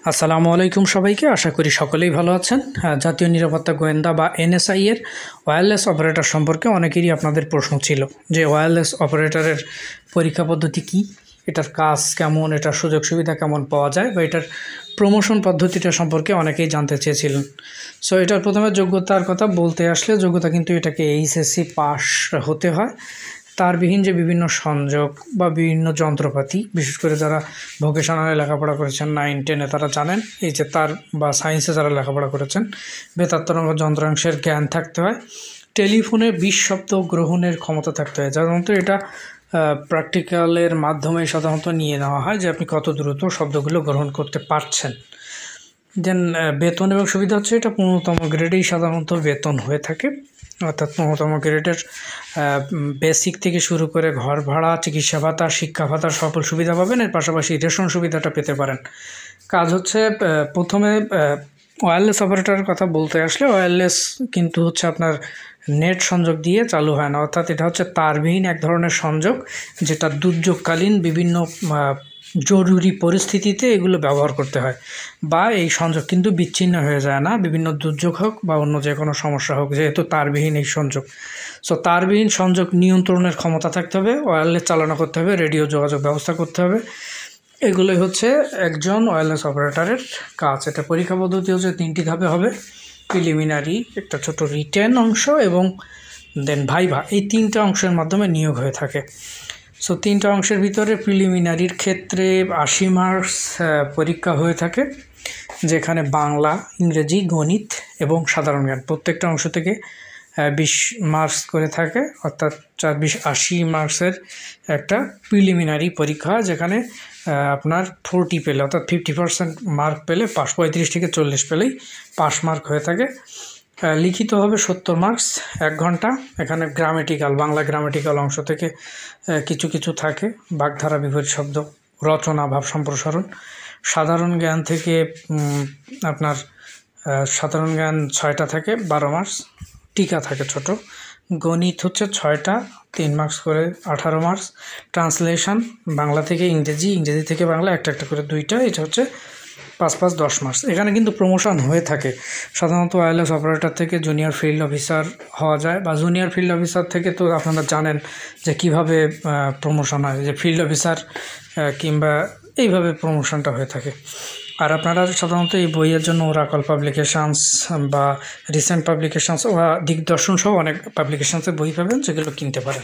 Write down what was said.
আসসালামু আলাইকুম সবাইকে। আশা করি সকলেই ভালো আছেন। জাতীয় নিরাপত্তা গোয়েন্দা বা এনএসআই এর ওয়্যারলেস অপারেটর সম্পর্কে অনেকেরই আপনাদের প্রশ্ন ছিল যে ওয়্যারলেস অপারেটরের পরীক্ষা পদ্ধতি কী, এটার কাজ কেমন, এটার সুযোগ সুবিধা কেমন পাওয়া যায় বা এটার প্রমোশন পদ্ধতিটা সম্পর্কে অনেকেই জানতে চেয়েছিলেন। সো এটার প্রথমে যোগ্যতার কথা বলতে আসলে যোগ্যতা কিন্তু এটাকে এইচএসসি পাস হতে হয়। তারবিহীন যে বিভিন্ন সংযোগ বা বিভিন্ন যন্ত্রপাতি, বিশেষ করে যারা ভোকেশনালে লেখাপড়া করেছেন 9-10-এ তারা জানেন, এই যে তার বা সায়েন্সে যারা লেখাপড়া করেছেন, বেতারতরঙ্গ যন্ত্রাংশের জ্ঞান থাকতে হয়। টেলিফোনে 20 শব্দ গ্রহণের ক্ষমতা থাকতে হয়। সাধারণত এটা প্র্যাকটিক্যালের মাধ্যমে সাধারণত নিয়ে নেওয়া হয় যে আপনি কত দ্রুত শব্দগুলো গ্রহণ করতে পারছেন। দেন বেতন এবং সুবিধা হচ্ছে এটা 15তম গ্রেডেই সাধারণত বেতন হয়ে থাকে, অর্থাৎ 15তম গ্রেডের বেসিক থেকে শুরু করে ঘর ভাড়া, চিকিৎসা ভাতা, শিক্ষা ভাতার সকল সুবিধা পাবেন। এর পাশাপাশি রেশন সুবিধাটা পেতে পারেন। কাজ হচ্ছে প্রথমে ওয়্যারলেস অপারেটরের কথা বলতে আসলে ওয়্যারলেস কিন্তু হচ্ছে আপনার নেট সংযোগ দিয়ে চালু হয় না, অর্থাৎ এটা হচ্ছে তারবিহীন এক ধরনের সংযোগ যেটা দুর্যোগকালীন বিভিন্ন জরুরি পরিস্থিতিতে এগুলো ব্যবহার করতে হয়, বা এই সংযোগ কিন্তু বিচ্ছিন্ন হয়ে যায় না, বিভিন্ন দুর্যোগ হোক বা অন্য যে কোনো সমস্যা হোক, যেহেতু তারবিহীন এই সংযোগ। সো তারবিহীন সংযোগ নিয়ন্ত্রণের ক্ষমতা থাকতে হবে, ওয়্যারলেস চালনা করতে হবে, রেডিও যোগাযোগ ব্যবস্থা করতে হবে। এগুলোই হচ্ছে একজন ওয়্যারলেস অপারেটরের কাজ। এটা পরীক্ষা পদ্ধতি হচ্ছে 3টি ধাপে হবে: প্রিলিমিনারি, একটা ছোট রিটেন অংশ এবং দেন ভাইভা। এই 3টা অংশের মাধ্যমে নিয়োগ হয়ে থাকে। সো 3টা অংশের ভিতরে প্রিলিমিনারির ক্ষেত্রে 80 মার্কস পরীক্ষা হয়ে থাকে, যেখানে বাংলা, ইংরেজি, গণিত এবং সাধারণ জ্ঞান প্রত্যেকটা অংশ থেকে 20 মার্কস করে থাকে, অর্থাৎ 4-20-80 মার্কসের একটা প্রিলিমিনারি পরীক্ষা, যেখানে আপনার 40 পেলে অর্থাৎ 50% মার্ক পেলে পাস, 35 থেকে 40 পেলেই পাস মার্ক হয়ে থাকে। লিখিত হবে 70 মার্কস, 1 ঘন্টা। এখানে গ্রামেটিক্যাল, বাংলা গ্রামেটিক্যাল অংশ থেকে কিছু কিছু থাকে, বাগধারা, বিপরীত শব্দ, রচনা, ভাব সম্প্রসারণ। সাধারণ জ্ঞান থেকে আপনার সাধারণ জ্ঞান 6টা থাকে, 12 মার্কস। টিকা থাকে ছোট। গণিত হচ্ছে 6টা, 3 মার্কস করে, 18 মার্কস। ট্রান্সলেশন, বাংলা থেকে ইংরেজি, ইংরেজি থেকে বাংলা, একটা একটা করে 2টা, এটা হচ্ছে 5-5 10 মার্কস। এখানে কিন্তু প্রমোশন হয়ে থাকে। সাধারণত ওয়্যারলেস অপারেটর থেকে জুনিয়র ফিল্ড অফিসার হওয়া যায়, বা জুনিয়র ফিল্ড অফিসার থেকে তো আপনারা জানেন যে কিভাবে প্রমোশন হয়, যে ফিল্ড অফিসার কিংবা এইভাবে প্রমোশনটা হয়ে থাকে। আর আপনারা সাধারণত এই বইয়ের জন্য ওরাকল পাবলিকেশানস বা রিসেন্ট পাবলিকেশানস বা দিগদর্শন সহ অনেক পাবলিকেশানসের বই পাবেন, যেগুলো কিনতে পারেন।